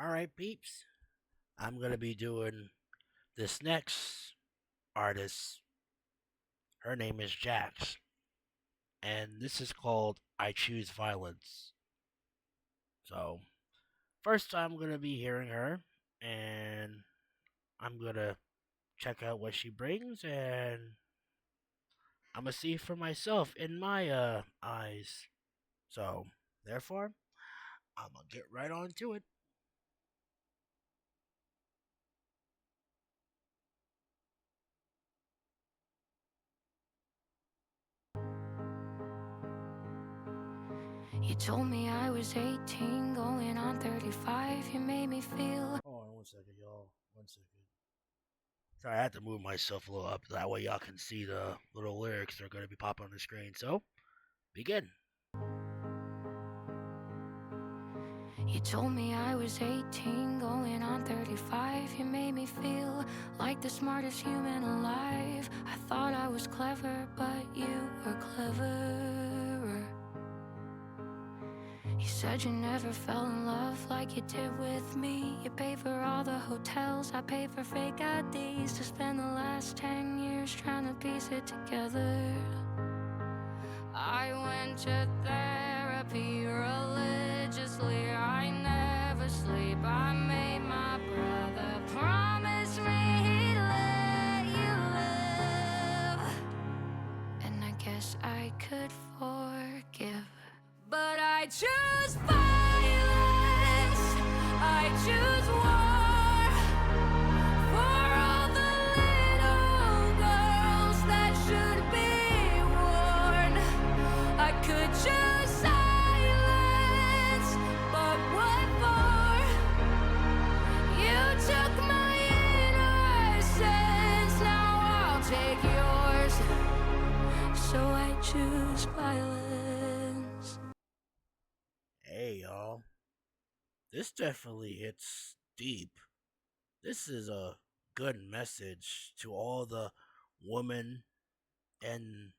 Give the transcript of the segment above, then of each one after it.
Alright, peeps. I'm gonna be doing this next artist. Her name is Jax. And this is called I Choose Violence. So, first I'm gonna be hearing her, and I'm gonna check out what she brings, and I'm gonna see for myself in my eyes. So, therefore, I'm gonna get right on to it. You told me I was 18, going on 35. You made me feel. Hold on 1 second, y'all. 1 second. Sorry, I had to move myself a little up. That way y'all can see the little lyrics that are going to be popping on the screen. So, begin. You told me I was 18, going on 35. You made me feel like the smartest human alive. I thought I was clever, but you were cleverer. You said you never fell in love like you did with me. You paid for all the hotels, I paid for fake IDs to spend the last 10 years trying to piece it together. I went to therapy religiously. I never sleep. I made my brother promise me he'd let you live, and I guess I could forgive. But I choose violence. I choose war for all the little girls that should be warned. I could choose silence, but what for? You took my innocence, now I'll take yours. So I choose violence. Hey, y'all. This definitely hits deep. This is a good message to all the women and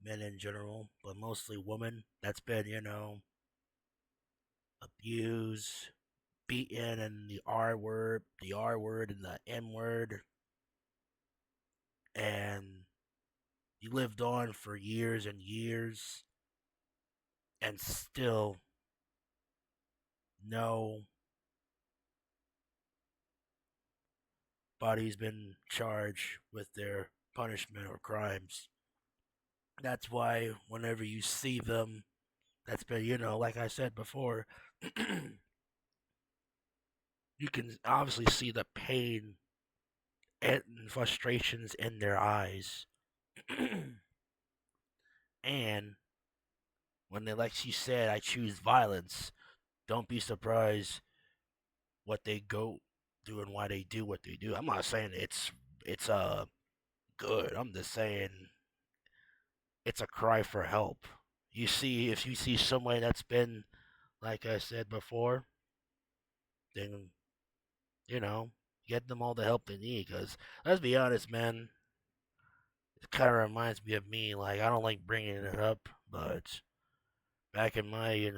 men in general, but mostly women that's been, abused, beaten, and the R word, and the M word, and you lived on for years and years, and still nobody's been charged with their punishment or crimes. That's why whenever you see them, that's been, like I said before, you can obviously see the pain and frustrations in their eyes. And when they, like she said, I choose violence, don't be surprised what they go through and why they do what they do. I'm not saying it's good. I'm just saying it's a cry for help. If you see somebody that's been, like I said before, then you know get them all the help they need. Cause let's be honest, man, it kind of reminds me of me. Like I don't like bringing it up, but back in my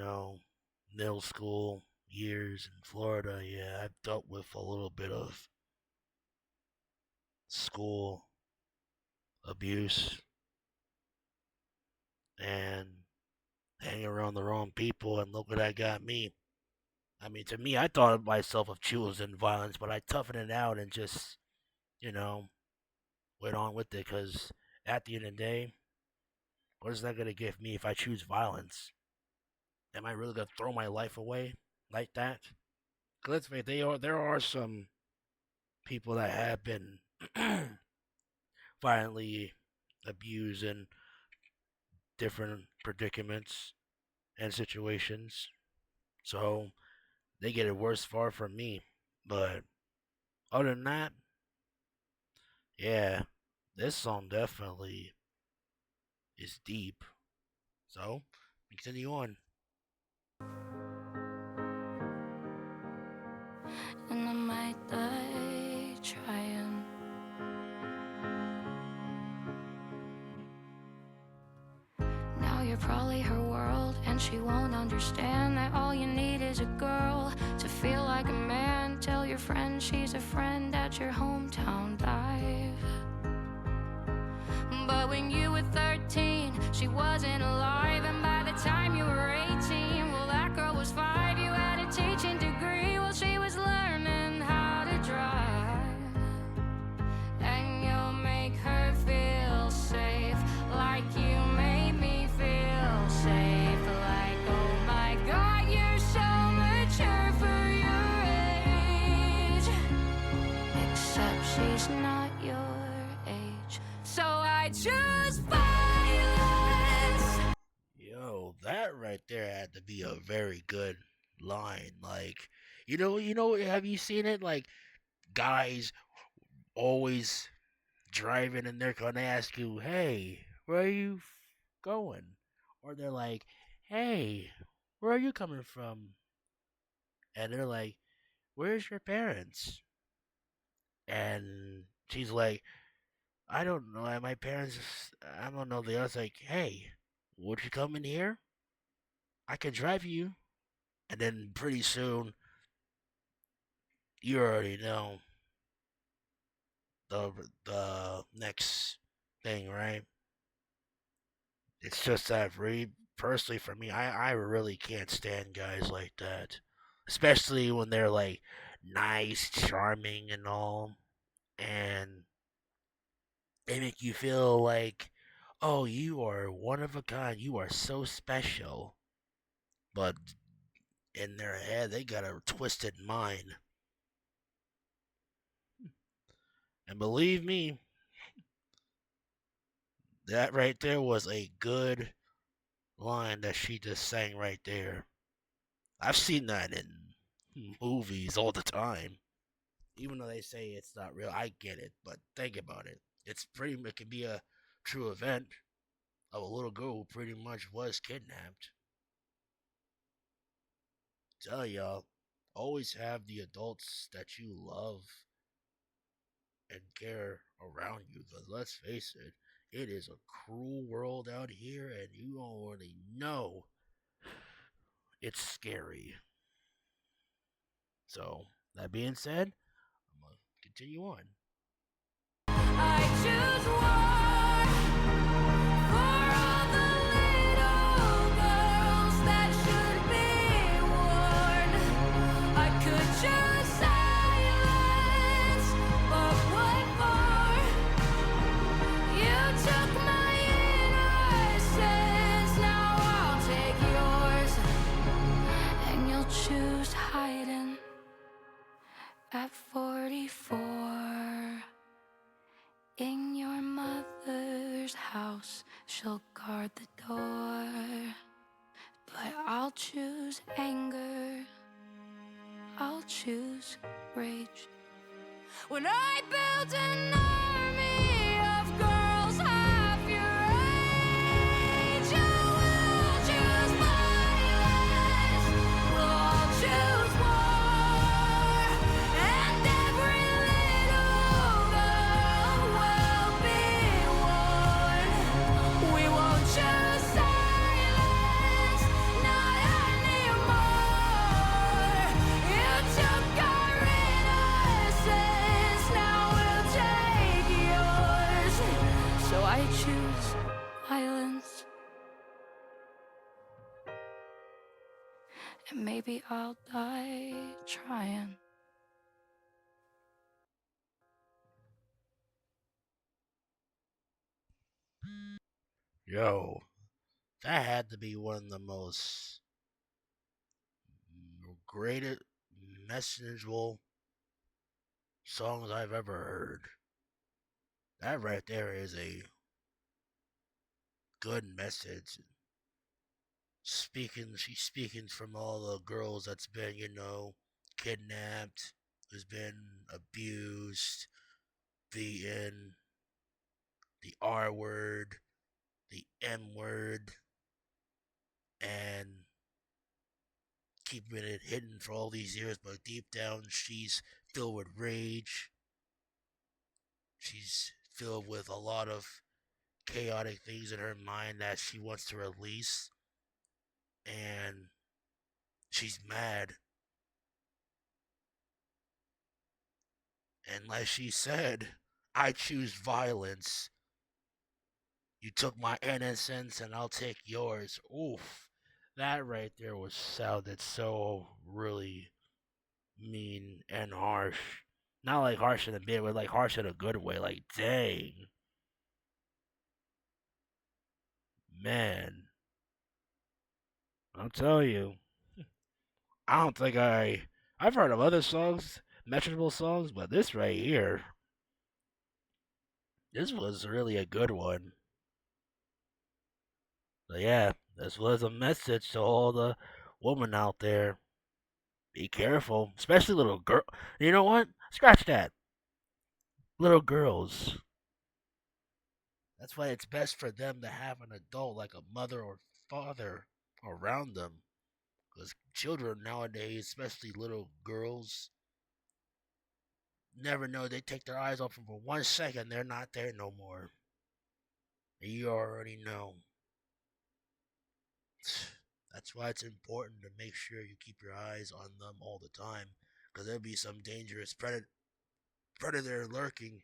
middle school years in Florida, yeah, I've dealt with a little bit of school abuse and hanging around the wrong people, and look what that got me. I mean, to me, I thought of myself of choosing violence, but I toughened it out and just, you know, went on with it. Because at the end of the day, what is that gonna give me if I choose violence? Am I really gonna throw my life away like that? 'Cause let's face it, there are some people that have been violently abused in different predicaments and situations. So they get it worse far from me. But other than that, yeah, this song definitely is deep. So continue on. And I might die trying. Now you're probably her world, and she won't understand that all you need is a girl to feel friend, she's a friend at your hometown dive. But when you were 13, she wasn't alive. And by the time you were 18, well, that girl was 5. You had a teaching degree, well, she was learning how to drive. And you'll make her feel safe, like you made me feel safe. Like, oh my God, you're so mature for your age. Except she's not your age. So I choose violence. Yo, that right there had to be a very good line. Like, have you seen it? Like, guys always driving in their car and they ask you, "Hey, where are you going?" Or they're like, "Hey, where are you coming from?" And they're like, "Where's your parents?" And she's like, "I don't know. My parents, I don't know." The other's like, "Hey, would you come in here? I can drive you." And then pretty soon, you already know the next thing, right? It's just that personally for me, I really can't stand guys like that, especially when they're like nice, charming, and all, and they make you feel like, oh, you are one of a kind, you are so special, but in their head they got a twisted mind. And believe me, that right there was a good line that she just sang right there. I've seen that in movies all the time. Even though they say it's not real, I get it. But think about it. It can be a true event of a little girl who pretty much was kidnapped. Tell y'all, always have the adults that you love and care around you. Because let's face it, it is a cruel world out here, and you already know it's scary. So, that being said, I'm going to continue on. I choose war for all the little girls that should be warned. I could choose silence, but what for? You took my innocence, now I'll take yours. And you'll choose hiding at 44 in your mother's house. She'll guard the door, but I'll choose anger, I'll choose rage. When I built an army of girls half your age, I will choose violence, we'll all choose war, and every little girl will be warned. We won't choose silence, not anymore. You took our innocence, now we'll take yours. So I choose violence, and maybe I'll die trying. Yo, that had to be one of the most greatest messageable songs I've ever heard. That right there is a good message. She's speaking from all the girls that's been, kidnapped, who's been abused, beaten, the R word, the M word, and keeping it hidden for all these years, but deep down she's filled with rage. She's filled with a lot of chaotic things in her mind that she wants to release, and she's mad And like she said, I choose violence. You took my innocence and I'll take yours. Oof. That right there was sounded so really mean and harsh. Not like harsh in a bad way, like harsh in a good way. Like, dang. Man. I'll tell you. I don't think I've heard of other songs, measurable songs, but this right here, this was really a good one. So yeah, this was a message to all the women out there. Be careful, especially little girl. You know what? Scratch that. Little girls. That's why it's best for them to have an adult like a mother or father around them. Because children nowadays, especially little girls, never know. They take their eyes off them for 1 second, they're not there no more. And you already know. That's why it's important to make sure you keep your eyes on them all the time. Because there'll be some dangerous predator lurking.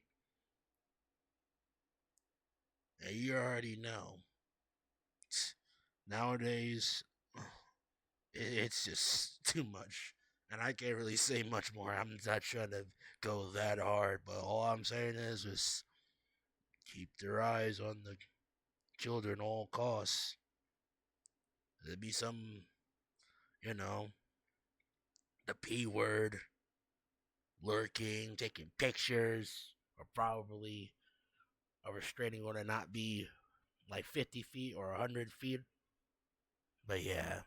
And you already know. Nowadays, it's just too much. And I can't really say much more. I'm not trying to go that hard, but all I'm saying is just keep their eyes on the children all costs. There'd be some, you know, the P word lurking, taking pictures, or probably a restraining order not be like 50 feet or 100 feet. But yeah,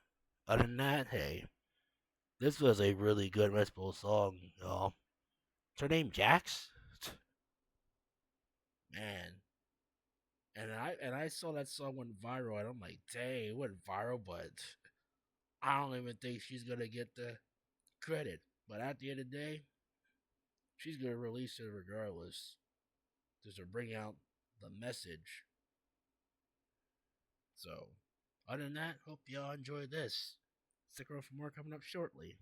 other than that, hey, this was a really good Red Bull song, y'all. Is her name Jax? Man, and I saw that song went viral, and I'm like, dang, it went viral, but I don't even think she's gonna get the credit. But at the end of the day, she's gonna release it regardless, just to bring out the message. So, other than that, hope y'all enjoy this. Stick around for more coming up shortly.